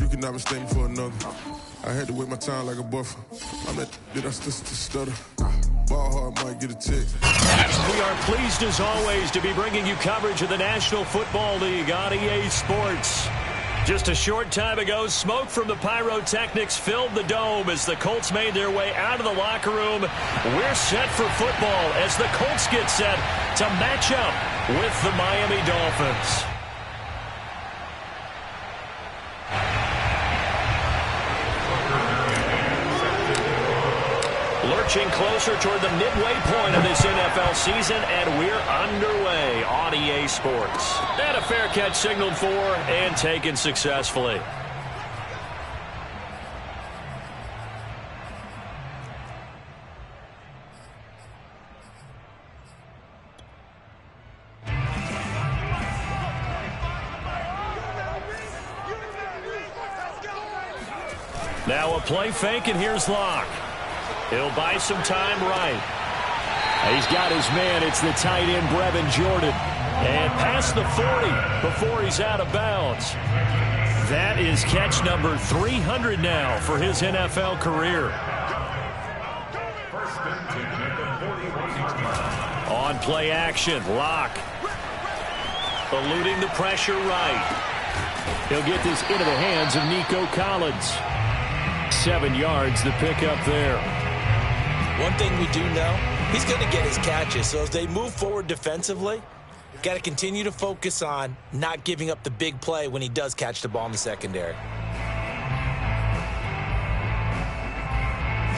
You cannot mistake me for another. I had to wait my time like a buffer. I'm that I stutter. Ball hard, might get a tick. We are pleased as always to be bringing you coverage of the National Football League on EA Sports. Just a short time ago, smoke from the pyrotechnics filled the dome as the Colts made their way out of the locker room. We're set for football as the Colts get set to match up with the Miami Dolphins. Lurching closer toward the midway point of this NFL season, and we're underway on EA Sports. And a fair catch signaled for and taken successfully. Now a play fake, and here's Locke. He'll buy some time right. He's got his man. It's the tight end, Brevin Jordan. And past the 40 before he's out of bounds. That is catch number 300 now for his NFL career. On play action, Locke. Eluding the pressure right. He'll get this into the hands of Nico Collins. 7 yards, the pickup there. One thing we do know, he's going to get his catches. So as they move forward defensively, got to continue to focus on not giving up the big play when he does catch the ball in the secondary.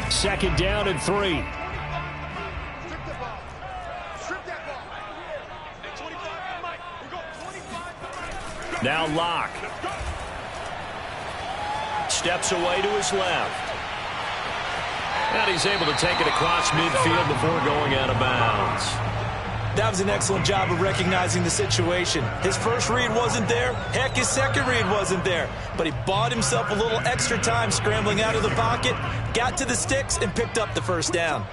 Second down and 3. Now Locke. Steps away to his left. And he's able to take it across midfield before going out of bounds. That was an excellent job of recognizing the situation. His first read wasn't there. Heck, his second read wasn't there. But he bought himself a little extra time scrambling out of the pocket, got to the sticks, and picked up the first down.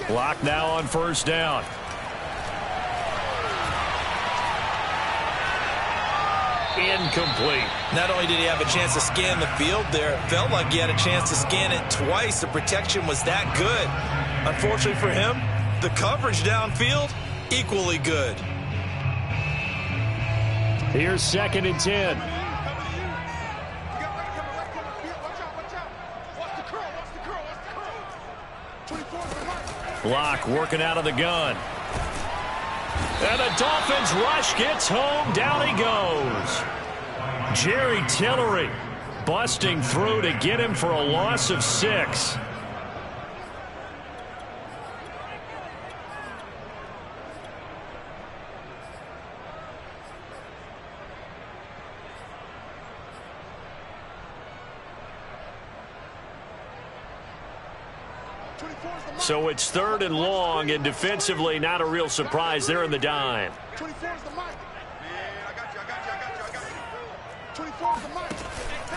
Locke now on first down. Incomplete. Not only did he have a chance to scan the field there, it felt like he had a chance to scan it twice. The protection was that good. Unfortunately for him, the coverage downfield, equally good. Here's 2nd and 10. Locke working out of the gun. And the Dolphins rush gets home. Down he goes. Jerry Tillery busting through to get him for a loss of 6. So it's 3rd and long, and defensively not a real surprise. They're in the dime.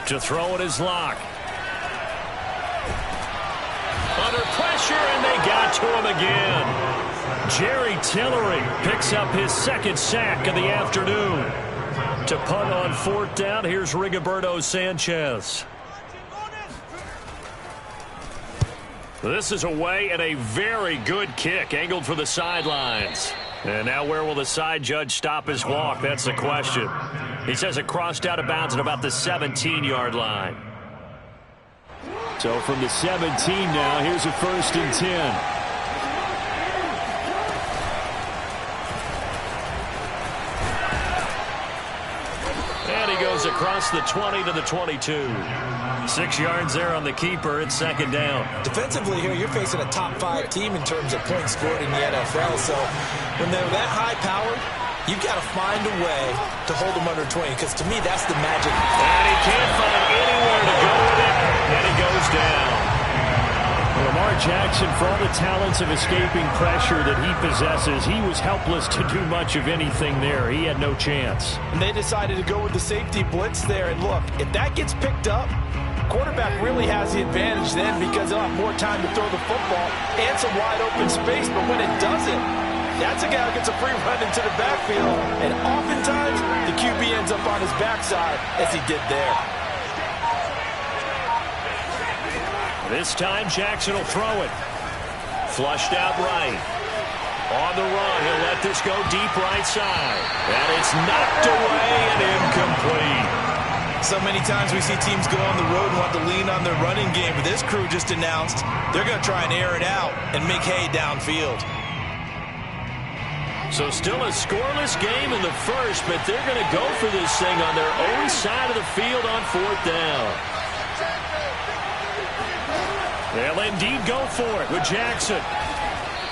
To throw it is Locke. Under pressure, and they got to him again. Jerry Tillery picks up his 2nd sack of the afternoon. To punt on 4th down, here's Rigoberto Sanchez. This is away, and a very good kick angled for the sidelines. And now where will the side judge stop his walk? That's the question. He says it crossed out of bounds at about the 17-yard line. So from the 17 now, here's a 1st and 10. Goes across the 20 to the 22. 6 yards there on the keeper. It's 2nd down. Defensively here, you're facing a top 5 team in terms of points scored in the NFL. So when they're that high powered, you've got to find a way to hold them under 20, because to me, that's the magic. And he can't find anywhere to go with it, and he goes down. Lamar Jackson, for all the talents of escaping pressure that he possesses, he was helpless to do much of anything there. He had no chance. And they decided to go with the safety blitz there. And look, if that gets picked up, quarterback really has the advantage then, because they'll have more time to throw the football and some wide open space. But when it doesn't, That's a guy who gets a free run into the backfield, and oftentimes the QB ends up on his backside as he did there. This time Jackson will throw it. Flushed out right. On the run, he'll let this go deep right side. And it's knocked away and incomplete. So many times we see teams go on the road and want to lean on their running game, but this crew just announced they're going to try and air it out and make hay downfield. So still a scoreless game in the first, but they're going to go for this thing on their own side of the field on 4th down. They'll indeed go for it with Jackson.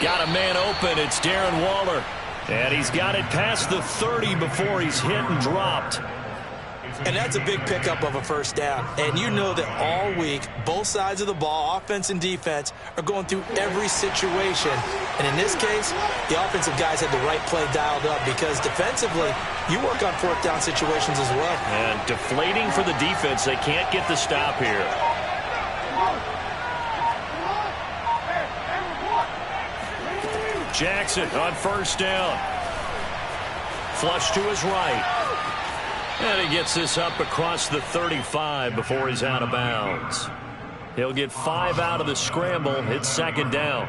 Got a man open. It's Darren Waller. And he's got it past the 30 before he's hit and dropped. And that's a big pickup of a first down. And you know that all week, both sides of the ball, offense and defense, are going through every situation. And in this case, the offensive guys had the right play dialed up because defensively, you work on 4th down situations as well. And deflating for the defense. They can't get the stop here. Jackson on 1st down. Flush to his right. And he gets this up across the 35 before he's out of bounds. He'll get 5 out of the scramble. It's 2nd down.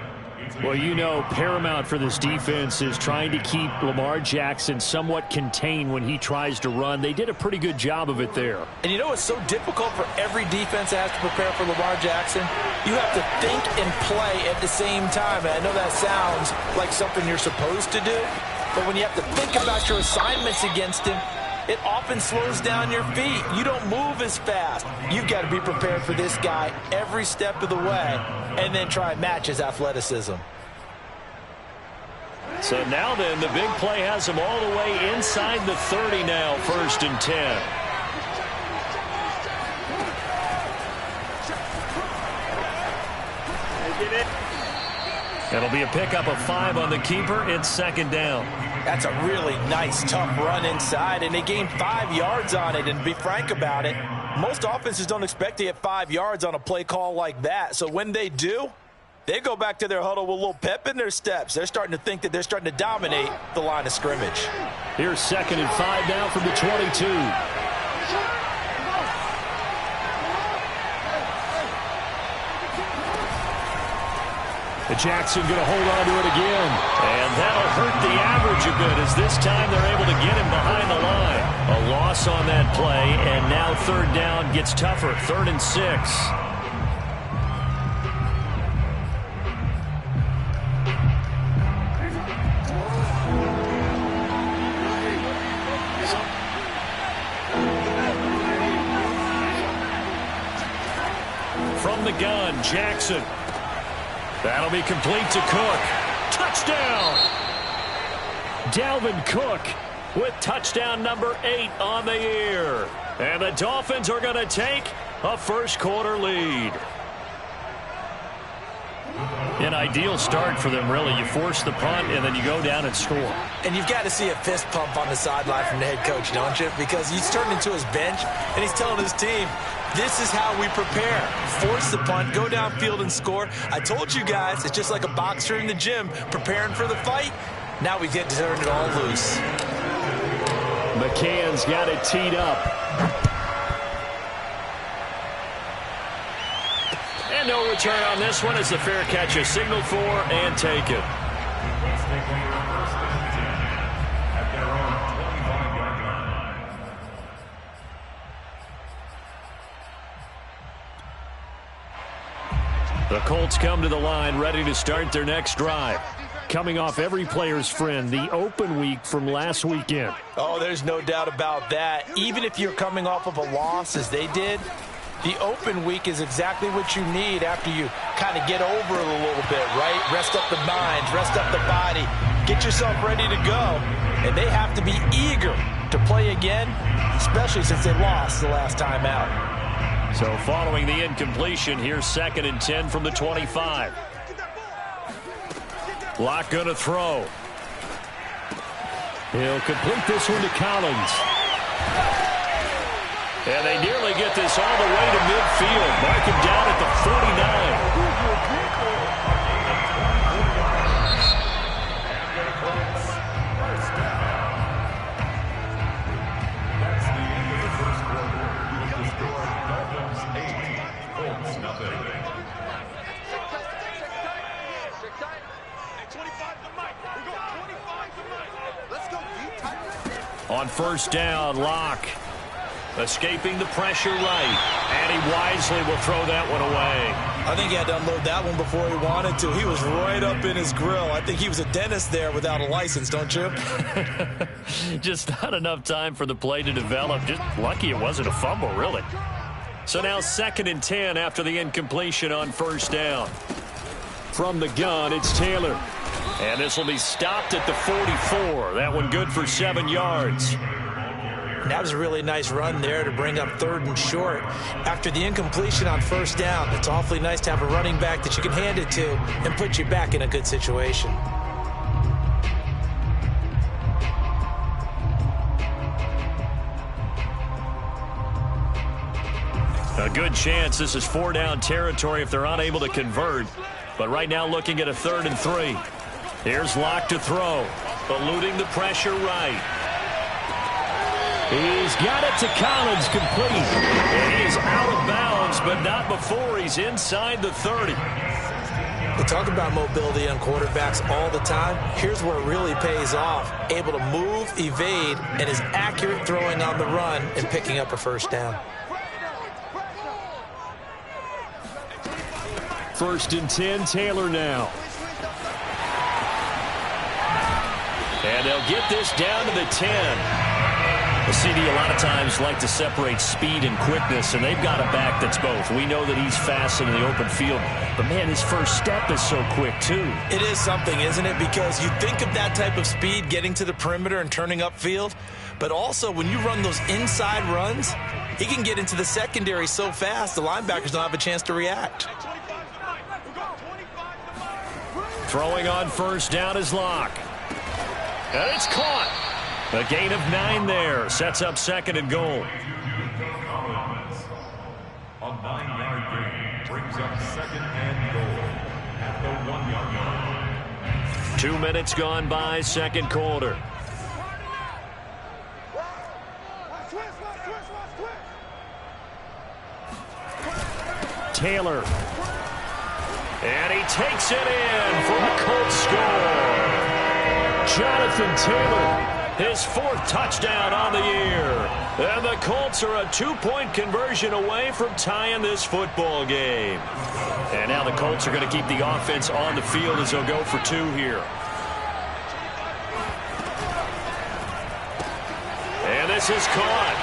Well, you know, paramount for this defense is trying to keep Lamar Jackson somewhat contained when he tries to run. They did a pretty good job of it there. And you know it's so difficult for every defense that has to prepare for Lamar Jackson? You have to think and play at the same time. And I know that sounds like something you're supposed to do, but when you have to think about your assignments against him, it often slows down your feet. You don't move as fast. You've got to be prepared for this guy every step of the way and then try and match his athleticism. So now then, the big play has him all the way inside the 30 now, 1st and 10. It'll be a pickup of 5 on the keeper. It's 2nd down. That's a really nice, tough run inside, and they gained 5 yards on it. And to be frank about it, most offenses don't expect to get 5 yards on a play call like that. So when they do, they go back to their huddle with a little pep in their steps. They're starting to think that they're starting to dominate the line of scrimmage. Here's 2nd and 5 now from the 22. Jackson going to hold on to it again. And that'll hurt the average a bit as this time they're able to get him behind the line. A loss on that play, and now 3rd down gets tougher. 3rd and 6. From the gun, Jackson. That'll be complete to Cook. Touchdown! Dalvin Cook with touchdown number 8 on the year. And the Dolphins are going to take a 1st quarter lead. An ideal start for them, really. You force the punt, and then you go down and score. And you've got to see a fist pump on the sideline from the head coach, don't you? Because he's turned into his bench, and he's telling his team, this is how we prepare. Force the punt, go downfield and score. I told you guys, it's just like a boxer in the gym preparing for the fight. Now we get to turn it all loose. McCann's got it teed up. And no return on this one. It's a fair catch, a signal for, and take it. The Colts come to the line, ready to start their next drive. Coming off every player's friend, the open week from last weekend. Oh, there's no doubt about that. Even if you're coming off of a loss, as they did, the open week is exactly what you need after you kind of get over it a little bit, right? Rest up the mind, rest up the body, get yourself ready to go. And they have to be eager to play again, especially since they lost the last time out. So following the incompletion, here's 2nd and 10 from the 25. Locke going to throw. He'll complete this one to Collins. And they nearly get this all the way to midfield. Mark him down at the 49. On first down, Locke escaping the pressure right. And he wisely will throw that one away. I think he had to unload that one before he wanted to. He was right up in his grill. I think he was a dentist there without a license, don't you? Just not enough time for the play to develop. Just lucky it wasn't a fumble, really. So now 2nd and 10 after the incompletion on first down. From the gun, it's Taylor. And this will be stopped at the 44. That one good for 7 yards. That was a really nice run there to bring up 3rd and short. After the incompletion on first down, it's awfully nice to have a running back that you can hand it to and put you back in a good situation. A good chance this is 4-down territory if they're unable to convert. But right now looking at a 3rd and 3. Here's Locke to throw, eluding the pressure right. He's got it to Collins, complete. And he is out of bounds, but not before he's inside the 30. We talk about mobility on quarterbacks all the time. Here's where it really pays off. Able to move, evade, and is accurate throwing on the run and picking up a first down. 1st and 10, Taylor now. And they'll get this down to the 10. The CD a lot of times like to separate speed and quickness, and they've got a back that's both. We know that he's fast in the open field, but man, his first step is so quick too. It is something, isn't it? Because you think of that type of speed getting to the perimeter and turning upfield, but also when you run those inside runs, he can get into the secondary so fast the linebackers don't have a chance to react. Throwing on first down is Locke. And it's caught. A gain of 9 there. Sets up 2nd and goal. A 9-yard gain brings up 2nd and goal at the 1-yard line. 2 minutes gone by, 2nd quarter. Taylor. And he takes it in for a Colts score. Jonathan Taylor, his 4th touchdown on the year. And the Colts are a 2-point conversion away from tying this football game. And now the Colts are going to keep the offense on the field as they'll go for 2 here. And this is caught.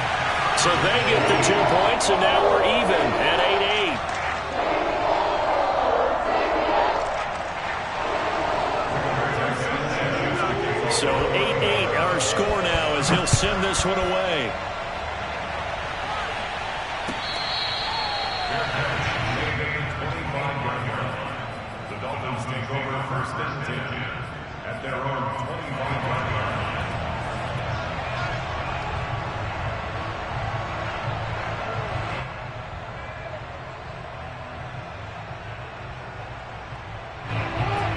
So they get the 2 points, and now we're even at 8-8. So 8-8 our score now as he'll send this one away. The Dolphins take over 1st and 10 at their own 25-yard line.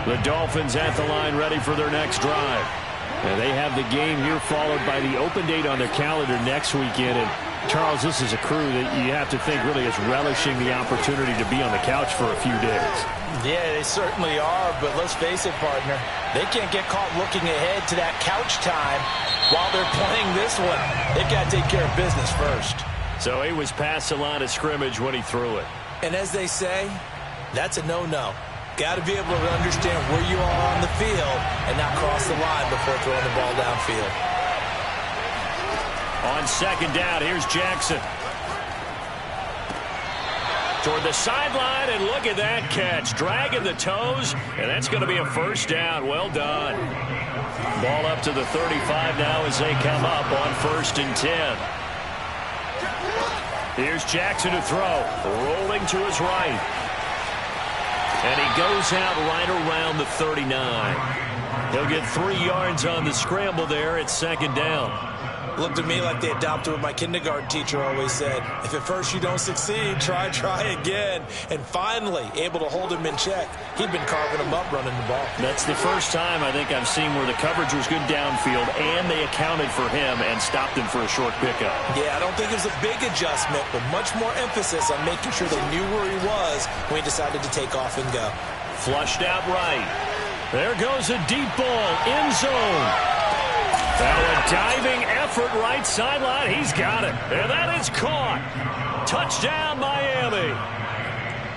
The Dolphins at the line ready for their next drive. And they have the game here followed by the open date on their calendar next weekend. And Charles, this is a crew that you have to think really is relishing the opportunity to be on the couch for a few days. Yeah, they certainly are, but let's face it, partner. They can't get caught looking ahead to that couch time while they're playing this one. They've got to take care of business first. So he was past the line of scrimmage when he threw it. And as they say, that's a no-no. Got to be able to understand where you are on the field and not cross the line before throwing the ball downfield. On 2nd down, here's Jackson. Toward the sideline, and look at that catch. Dragging the toes, and that's going to be a first down. Well done. Ball up to the 35 now as they come up on 1st and 10. Here's Jackson to throw. Rolling to his right. And he goes out right around the 39. He'll get 3 yards on the scramble there at 2nd down. Looked to me like they adopted what my kindergarten teacher always said. If at first you don't succeed, try again. And finally, able to hold him in check. He'd been carving him up running the ball. That's the first time I think I've seen where the coverage was good downfield and they accounted for him and stopped him for a short pickup. Yeah, I don't think it was a big adjustment, but much more emphasis on making sure they knew where he was when he decided to take off and go. Flushed out right. There goes a deep ball, end zone. Well, a diving effort right sideline. He's got it. And that is caught. Touchdown, Miami.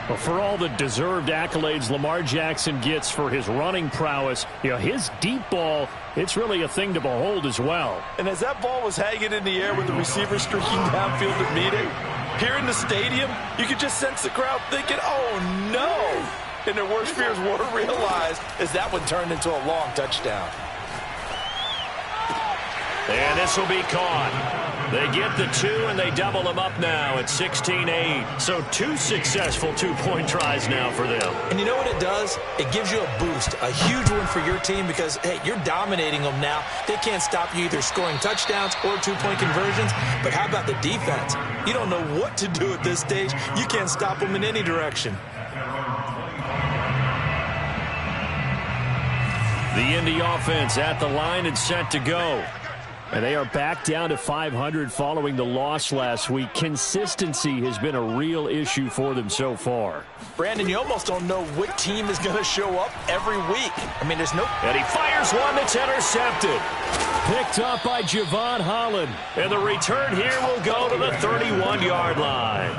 Well, for all the deserved accolades Lamar Jackson gets for his running prowess, his deep ball, it's really a thing to behold as well. And as that ball was hanging in the air with the receiver streaking downfield to meet it, here in the stadium, you could just sense the crowd thinking, oh, no. And their worst fears were realized as that one turned into a long touchdown. And this will be caught. They get the 2, and they double them up now at 16-8. So 2 successful two-point tries now for them. And you know what it does? It gives you a boost, a huge win for your team because, hey, you're dominating them now. They can't stop you either scoring touchdowns or two-point conversions. But how about the defense? You don't know what to do at this stage. You can't stop them in any direction. The Indy offense at the line and set to go. And they are back down to 500 following the loss last week. Consistency has been a real issue for them so far. Brandon, you almost don't know what team is going to show up every week. I mean, there's no... And he fires one that's intercepted. Picked up by Javon Holland. And the return here will go to the 31-yard line.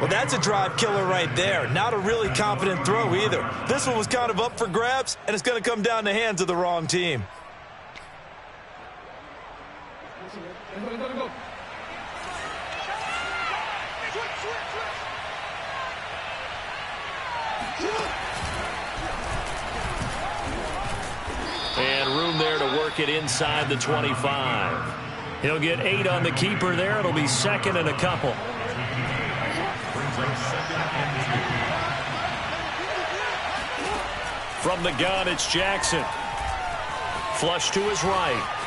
Well, that's a drive killer right there. Not a really confident throw either. This one was kind of up for grabs, and it's going to come down the hands of the wrong team. And room there to work it inside the 25. He'll get 8 on the keeper there. It'll be second and a couple. From the gun, it's Jackson. Flush to his right.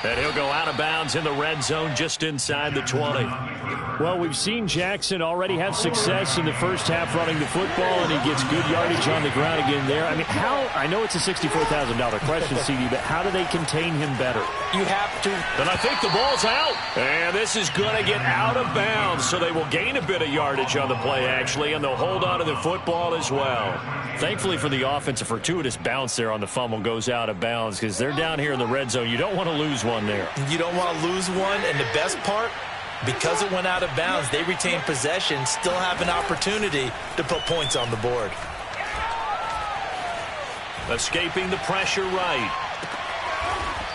And he'll go out of bounds in the red zone just inside the 20. Well, we've seen Jackson already have success in the first half running the football, and he gets good yardage on the ground again there. I mean, I know it's a $64,000 question, CD, but how do they contain him better? You have to. And I think the ball's out. And this is going to get out of bounds, so they will gain a bit of yardage on the play, actually, and they'll hold on to the football as well. Thankfully for the offense, a fortuitous bounce there on the fumble goes out of bounds because they're down here in the red zone. You don't want to lose one there. You don't want to lose one, and the best part, because it went out of bounds, they retain possession, still have an opportunity to put points on the board. Escaping the pressure right.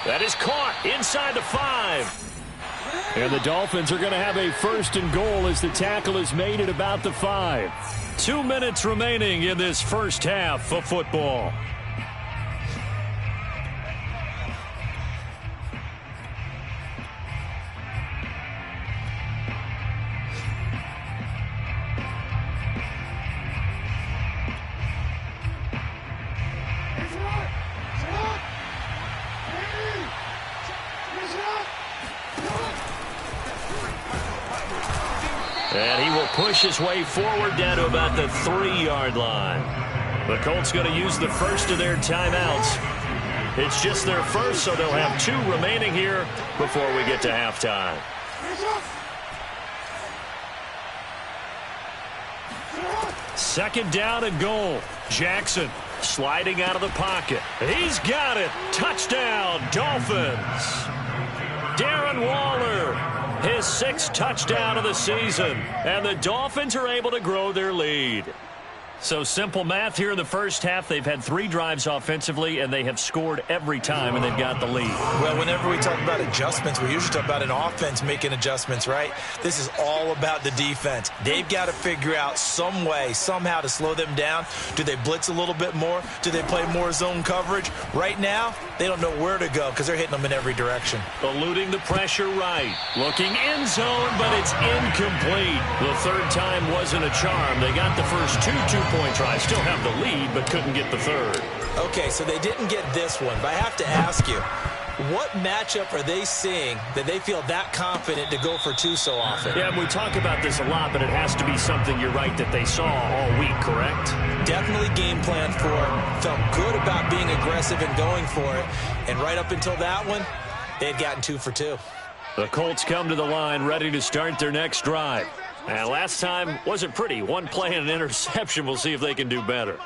That is caught inside the 5. And the Dolphins are going to have a first and goal as the tackle is made at about the 5. 2 minutes remaining in this first half of football. And he will push his way forward down to about the 3-yard line. The Colts going to use the first of their timeouts. It's just their first, so they'll have 2 remaining here before we get to halftime. Second down and goal. Jackson sliding out of the pocket. He's got it. Touchdown, Dolphins. Darren Waller, his 6th touchdown of the season. And the Dolphins are able to grow their lead. So simple math here in the first half. They've had 3 drives offensively, and they have scored every time, and they've got the lead. Well, whenever we talk about adjustments, we usually talk about an offense making adjustments, right? This is all about the defense. They've got to figure out some way, somehow to slow them down. Do they blitz a little bit more? Do they play more zone coverage? Right now, they don't know where to go because they're hitting them in every direction. Eluding the pressure right. Looking end zone, but it's incomplete. The 3rd time wasn't a charm. They got the first 2 two-point tries. Still have the lead, but couldn't get the 3rd. Okay, so they didn't get this one, but I have to ask you, what matchup are they seeing that they feel that confident to go for 2 so often? Yeah, we talk about this a lot, but it has to be something, you're right, that they saw all week, correct? Definitely game plan for it. Felt good about being aggressive and going for it. And right up until that one, they had gotten 2 for 2. The Colts come to the line ready to start their next drive. And last time wasn't pretty. 1 play and an interception. We'll see if they can do better.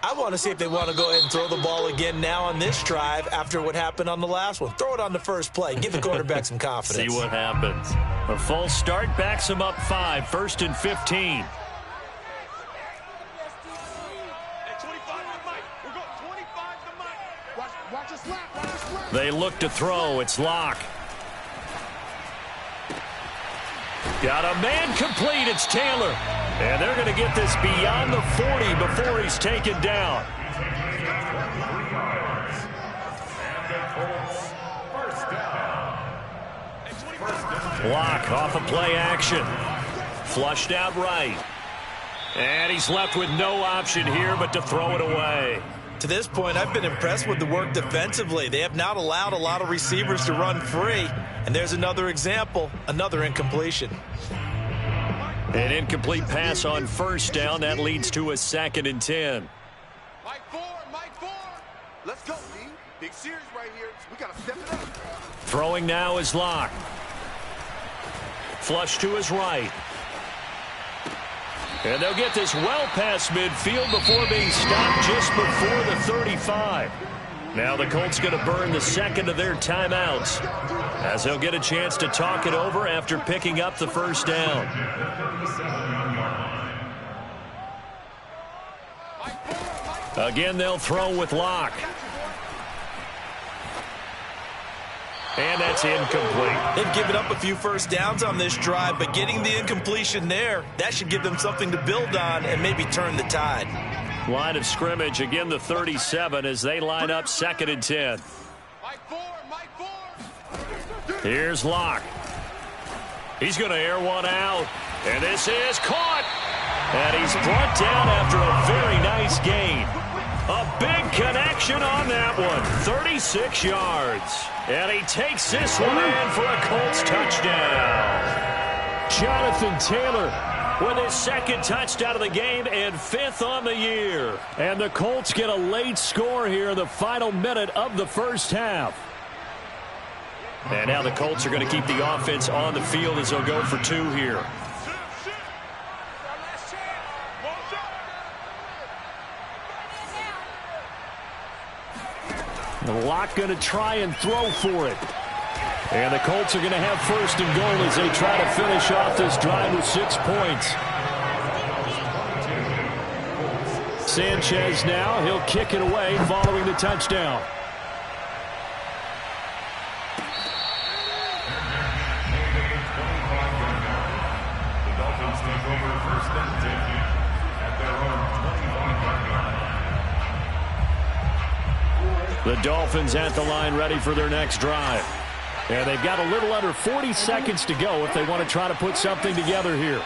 I want to see if they want to go ahead and throw the ball again now on this drive after what happened on the last one. Throw it on the first play. Give the quarterback some confidence. See what happens. A false start backs him up 5, 1st and 15. They look to throw. It's Locke. Got a man complete. It's Taylor. And they're going to get this beyond the 40 before he's taken down. Locke off of play action. Flushed out right. And he's left with no option here but to throw it away. To this point, I've been impressed with the work defensively. They have not allowed a lot of receivers to run free. And there's another example, another incompletion. An incomplete pass on first down. That leads to a 2nd and 10. Mike 4. Let's go, D. Big series right here. We got to step it up. Throwing now is Locke. Flush to his right. And they'll get this well past midfield before being stopped just before the 35. Now the Colts going to burn the second of their timeouts as they'll get a chance to talk it over after picking up the first down. Again, they'll throw with Locke. And that's incomplete. They've given up a few first downs on this drive, but getting the incompletion there, that should give them something to build on and maybe turn the tide. Line of scrimmage, again the 37 as they line up 2nd and 10. Mike 4. Here's Locke. He's going to air one out. And this is caught. And he's brought down after a very nice gain. A big connection on that one. 36 yards. And he takes this one in for a Colts touchdown. Jonathan Taylor with his 2nd touchdown of the game and 5th on the year. And the Colts get a late score here in the final minute of the first half. And now the Colts are going to keep the offense on the field as they'll go for 2 here. The Locke going to try and throw for it. And the Colts are going to have 1st and goal as they try to finish off this drive with 6 points. Sanchez now, he'll kick it away following the touchdown. The Dolphins take over 1st and 10 at their own 25-yard line. The Dolphins at the line ready for their next drive. And they've got a little under 40 seconds to go if they want to try to put something together here.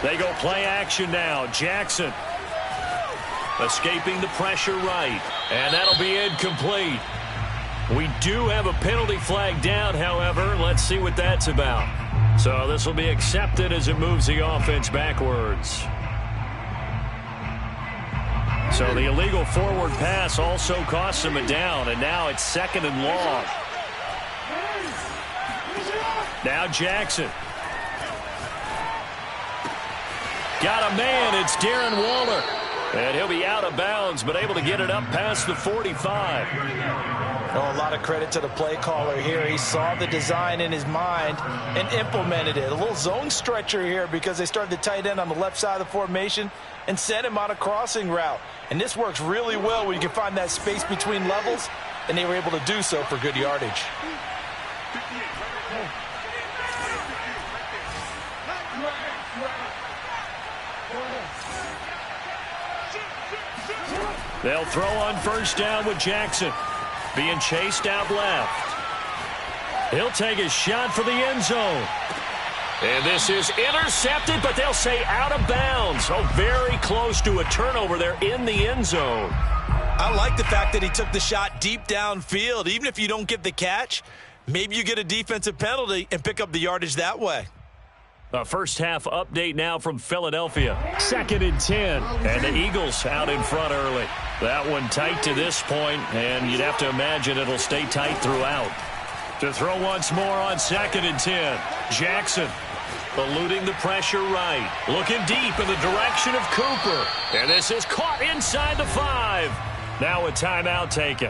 They go play action now. Jackson escaping the pressure right. And that'll be incomplete. We do have a penalty flag down, however. Let's see what that's about. So this will be accepted as it moves the offense backwards. So the illegal forward pass also costs him a down, and now it's 2nd and long. Now Jackson. Got a man, it's Darren Waller. And he'll be out of bounds, but able to get it up past the 45. Oh, a lot of credit to the play caller here. He saw the design in his mind and implemented it. A little zone stretcher here because they started the tight end on the left side of the formation and sent him on a crossing route. And this works really well when you can find that space between levels, and they were able to do so for good yardage. They'll throw on first down with Jackson. Being chased out left. He'll take a shot for the end zone. And this is intercepted, but they'll say out of bounds. So very close to a turnover there in the end zone. I like the fact that he took the shot deep downfield. Even if you don't get the catch, maybe you get a defensive penalty and pick up the yardage that way. A first half update now from Philadelphia. 2nd and 10. And the Eagles out in front early. That one tight to this point, and you'd have to imagine it'll stay tight throughout. To throw once more on 2nd and 10. Jackson eluding the pressure right. Looking deep in the direction of Cooper. And this is caught inside the 5. Now a timeout taken.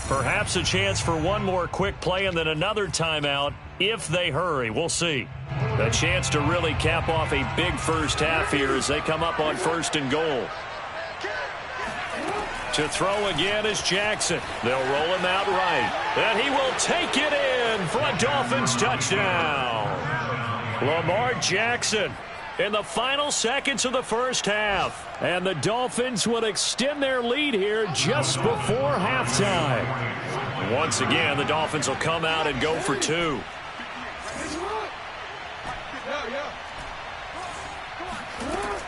Perhaps a chance for one more quick play and then another timeout if they hurry. We'll see. A chance to really cap off a big first half here as they come up on 1st and goal. To throw again is Jackson. They'll roll him out right. And he will take it in for a Dolphins touchdown. Lamar Jackson in the final seconds of the first half. And the Dolphins will extend their lead here just before halftime. Once again, the Dolphins will come out and go for 2.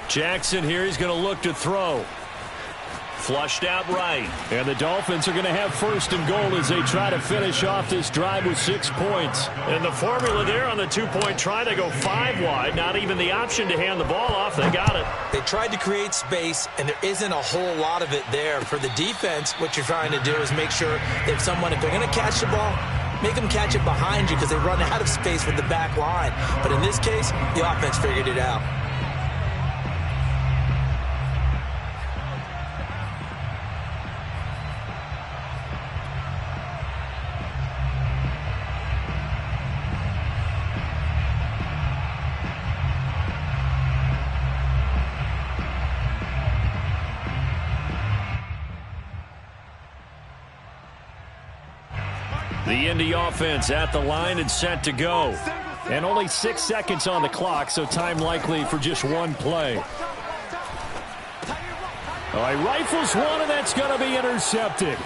Jackson here, he's going to look to throw. Flushed out right. And the Dolphins are going to have 1st and goal as they try to finish off this drive with 6 points. And the formula there on the 2-point try, they go 5 wide. Not even the option to hand the ball off. They got it. They tried to create space, and there isn't a whole lot of it there. For the defense, what you're trying to do is make sure that if they're going to catch the ball, make them catch it behind you because they run out of space with the back line. But in this case, the offense figured it out. The Indy offense at the line and set to go. And only 6 seconds on the clock, so time likely for just one play. All right, rifles one, and that's going to be intercepted.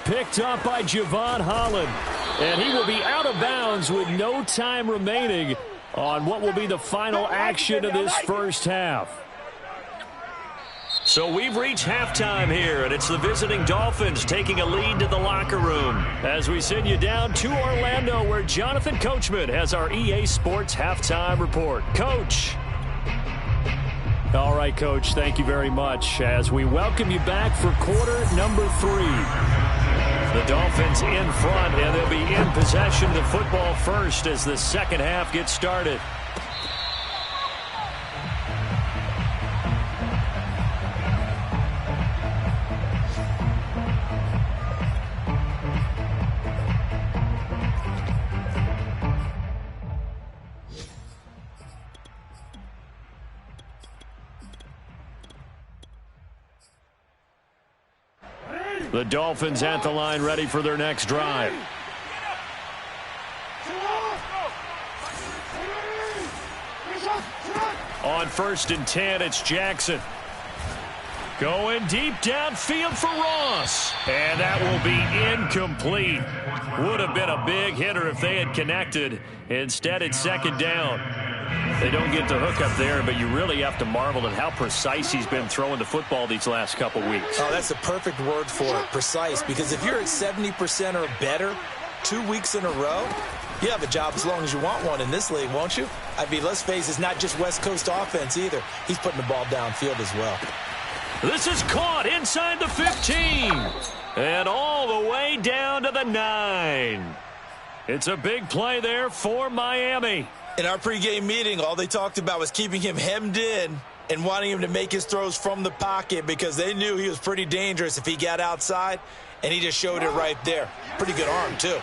Picked up by Javon Holland. And he will be out of bounds with no time remaining on what will be the final action of this first half. So we've reached halftime here, and it's the visiting Dolphins taking a lead to the locker room as we send you down to Orlando where Jonathan Coachman has our EA Sports halftime report. Coach. All right, Coach, thank you very much as we welcome you back for quarter number 3. The Dolphins in front, and they'll be in possession of the football first as the second half gets started. The Dolphins at the line ready for their next drive. On 1st and 10, it's Jackson. Going deep downfield for Ross. And that will be incomplete. Would have been a big hitter if they had connected. Instead, it's 2nd down. They don't get the hook up there, but you really have to marvel at how precise he's been throwing the football these last couple weeks. Oh, that's the perfect word for it, precise. Because if you're at 70% or better 2 weeks in a row, you have a job as long as you want one in this league, won't you? I mean, let's face it, it's not just West Coast offense either. He's putting the ball downfield as well. This is caught inside the 15. And all the way down to the 9. It's a big play there for Miami. In our pregame meeting, all they talked about was keeping him hemmed in and wanting him to make his throws from the pocket because they knew he was pretty dangerous if he got outside, and he just showed it right there. Pretty good arm, too.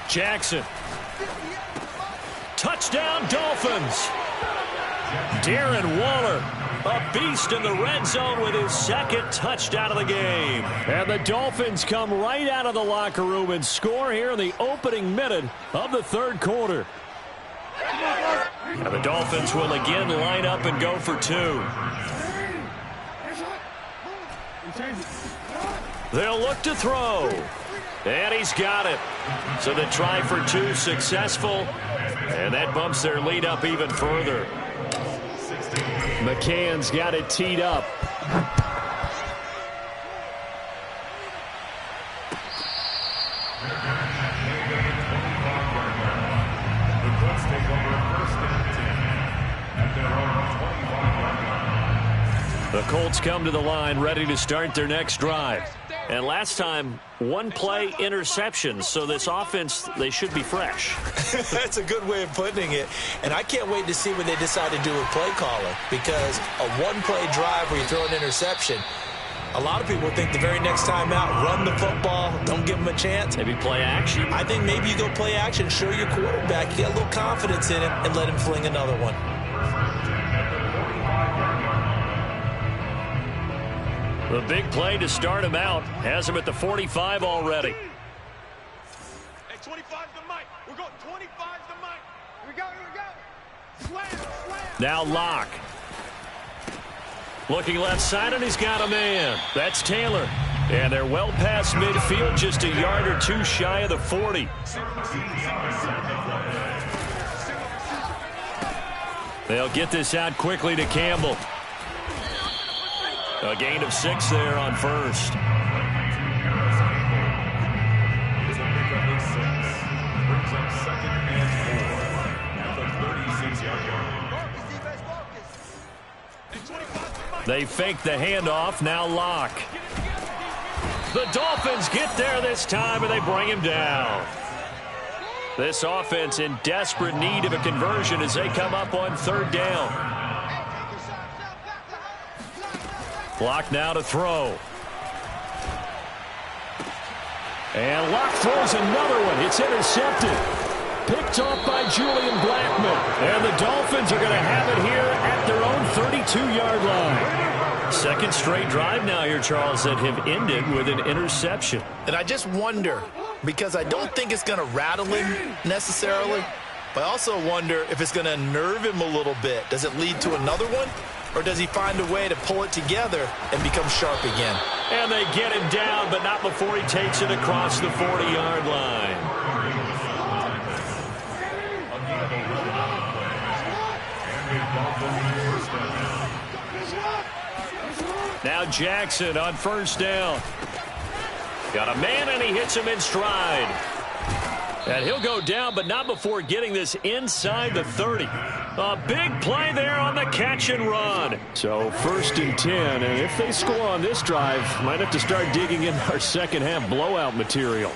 Jackson. Touchdown, Dolphins. Darren Waller, a beast in the red zone with his 2nd touchdown of the game. And the Dolphins come right out of the locker room and score here in the opening minute of the 3rd quarter. And the Dolphins will again line up and go for 2. They'll look to throw. And he's got it. So the try for 2 successful. And that bumps their lead up even further. McCann's got it teed up. The Colts come to the line ready to start their next drive. And last time, one play interceptions, so this offense, they should be fresh. That's a good way of putting it. And I can't wait to see what they decide to do with play calling, because a one-play drive where you throw an interception, a lot of people think the very next time out, run the football, don't give them a chance. Maybe play action. I think maybe you go play action, show your quarterback, you get a little confidence in him, and let him fling another one. The big play to start him out has him at the 45 already. Hey, 25's the mic. We're going 25's the mic. Here we go, here we go. Slam. Now Locke. Looking left side, and he's got a man. That's Taylor. And they're well past midfield, just a yard or two shy of the 40. They'll get this out quickly to Campbell. A gain of 6 there on first. They fake the handoff. Now Locke. The Dolphins get there this time, and they bring him down. This offense in desperate need of a conversion as they come up on third down. Locke now to throw. And Locke throws another one. It's intercepted. Picked off by Julian Blackmon. And the Dolphins are going to have it here at their own 32-yard line. Second straight drive now here, Charles, that have ended with an interception. And I just wonder, because I don't think it's going to rattle him necessarily, but I also wonder if it's going to unnerve him a little bit. Does it lead to another one? Or does he find a way to pull it together and become sharp again? And they get him down, but not before he takes it across the 40-yard line. Now Jackson on first down. Got a man, and he hits him in stride. And he'll go down, but not before getting this inside the 30. A big play there on the catch and run. So 1st and 10, and if they score on this drive, might have to start digging in our second half blowout material.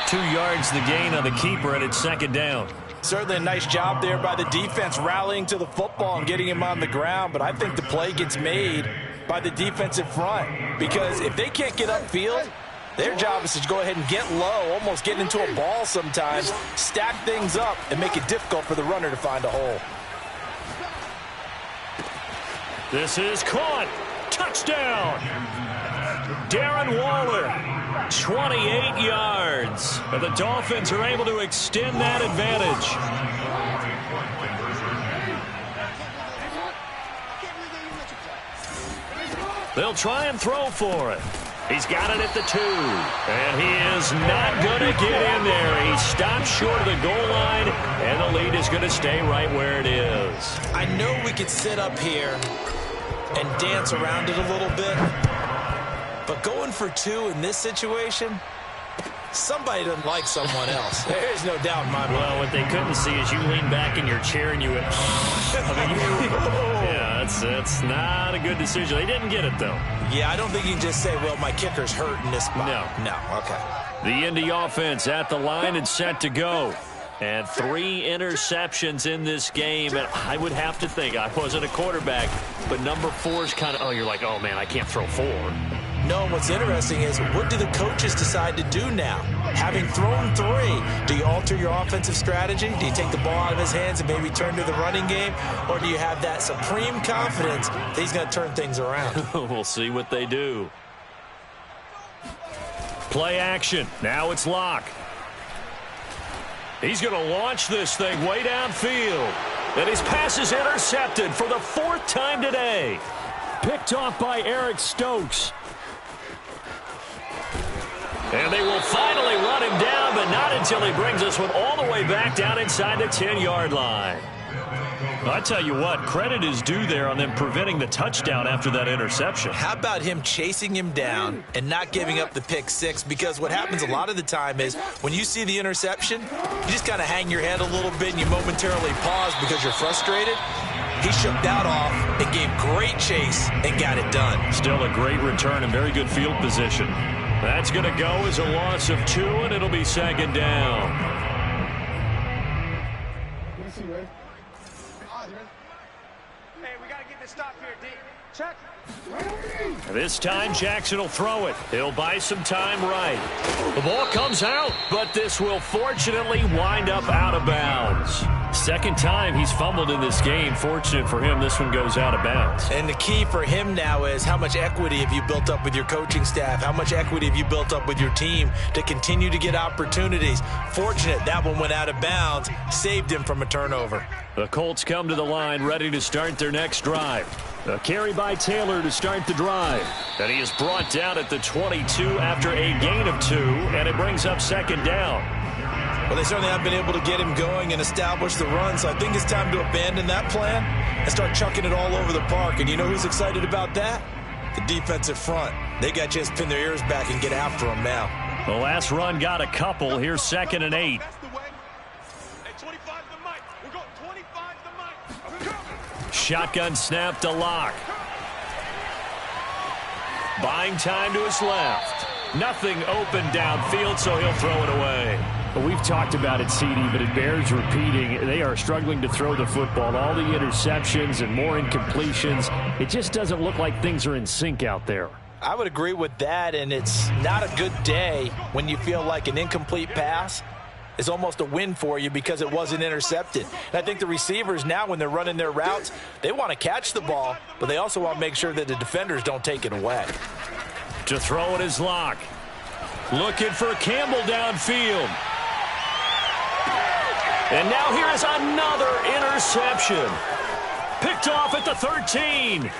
Two yards the gain on the keeper, and it's second down. Certainly a nice job there by the defense rallying to the football and getting him on the ground, but I think the play gets made by the defensive front, because if they can't get upfield, their job is to go ahead and get low, almost get into a ball sometimes, stack things up, and make it difficult for the runner to find a hole. This is caught. Touchdown. Darren Waller, 28 yards. And the Dolphins are able to extend that advantage. They'll try and throw for it. He's got it at the 2. And he is not going to get in there. He stops short of the goal line, and the lead is going to stay right where it is. I know we could sit up here and dance around it a little bit, but going for 2 in this situation, somebody doesn't like someone else. There's no doubt in my mind. Well, what they couldn't see is you lean back in your chair and you went, yeah, that's not a good decision. They didn't get it, though. Yeah, I don't think you can just say, well, my kicker's hurt in this spot. No, okay. The Indy offense at the line and set to go. And 3 interceptions in this game. And I would have to think, I wasn't a quarterback, but number 4 is kind of, you're like, oh, man, I can't throw 4. No, what's interesting is, what do the coaches decide to do now? Having thrown 3, do you alter your offensive strategy? Do you take the ball out of his hands and maybe turn to the running game? Or do you have that supreme confidence that he's going to turn things around? We'll see what they do. Play action. Now it's Locke. He's going to launch this thing way downfield. And his pass is intercepted for the 4th time today. Picked off by Eric Stokes. And they will finally run him down, but not until he brings this one all the way back down inside the 10-yard line. I tell you what, credit is due there on them preventing the touchdown after that interception. How about him chasing him down and not giving up the pick six? Because what happens a lot of the time is when you see the interception, you just kind of hang your head a little bit and you momentarily pause because you're frustrated. He shook that off and gave great chase and got it done. Still a great return and very good field position. That's going to go as a loss of 2, and it'll be second down. Hey, we got to get this stop here, D. Check. This time Jackson will throw it. He'll buy some time right. The ball comes out, but this will fortunately wind up out of bounds. Second time he's fumbled in this game. Fortunate for him, this one goes out of bounds. And the key for him now is how much equity have you built up with your coaching staff? How much equity have you built up with your team to continue to get opportunities? Fortunate that one went out of bounds, saved him from a turnover. The Colts come to the line ready to start their next drive. A carry by Taylor to start the drive. And he is brought down at the 22 after a gain of 2, and it brings up second down. Well, they certainly have been able to get him going and establish the run, so I think it's time to abandon that plan and start chucking it all over the park. And you know who's excited about that? The defensive front. They got to just pin their ears back and get after him now. The last run got a couple. Here's 2nd and 8. That's the way. Hey, 25 the mic. We're going 25 the mic. Shotgun snap to Lock. Buying time to his left. Nothing open downfield, so he'll throw it away. Well, we've talked about it, CD, but it bears repeating. They are struggling to throw the football. All the interceptions and more incompletions. It just doesn't look like things are in sync out there. I would agree with that, and it's not a good day when you feel like an incomplete pass is almost a win for you because it wasn't intercepted. And I think the receivers now, when they're running their routes, they want to catch the ball, but they also want to make sure that the defenders don't take it away. To throw it is Lock. Looking for Campbell downfield. And now here is another interception. Picked off at the 13.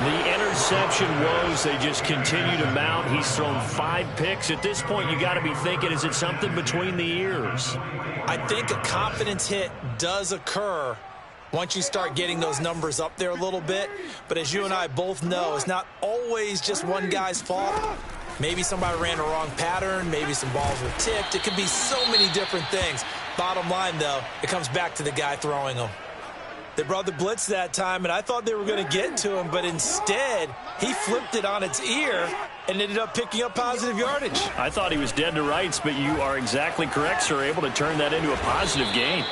The interception woes, they just continue to mount. He's thrown 5 picks. At this point, you got to be thinking, is it something between the ears? I think a confidence hit does occur once you start getting those numbers up there a little bit. But as you and I both know, it's not always just one guy's fault. Maybe somebody ran a wrong pattern. Maybe some balls were tipped. It could be so many different things. Bottom line, though, it comes back to the guy throwing them. They brought the blitz that time, and I thought they were going to get to him, but instead, he flipped it on its ear and ended up picking up positive yardage. I thought he was dead to rights, but you are exactly correct, sir. Able to turn that into a positive gain.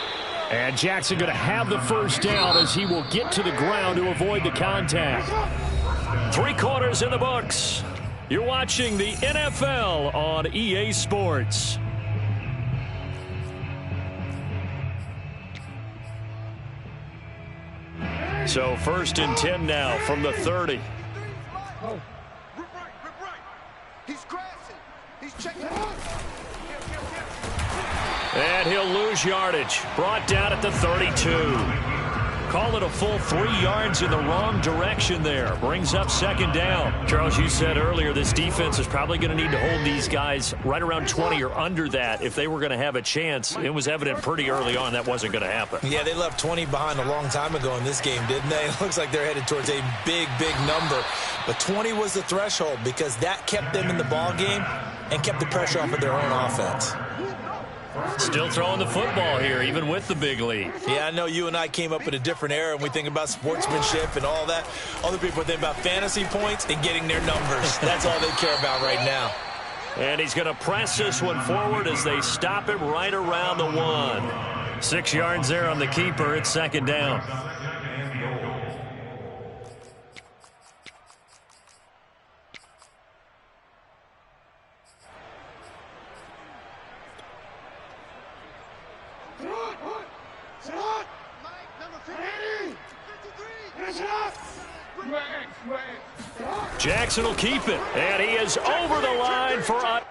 And Jackson going to have the first down as he will get to the ground to avoid the contact. 3 quarters in the books. You're watching the NFL on EA Sports. So 1st and 10 now from the 30. Rip right. He's crashing. He's checking. And he'll lose yardage. Brought down at the 32. Call it a full 3 yards in the wrong direction there. Brings up second down. Charles, you said earlier this defense is probably going to need to hold these guys right around 20 or under that if they were going to have a chance. It was evident pretty early on that wasn't going to happen. Yeah, they left 20 behind a long time ago in this game, didn't they? It looks like they're headed towards a big number. But 20 was the threshold because that kept them in the ball game and kept the pressure off of their own offense. Still throwing the football here, even with the big lead. Yeah, I know you and I came up in a different era, and we think about sportsmanship and all that. Other people think about fantasy points and getting their numbers. That's all they care about right now. And he's going to press this one forward as they stop him right around the 1. 6 yards there on the keeper. It's second down. Jackson will keep it, and he is over the line for a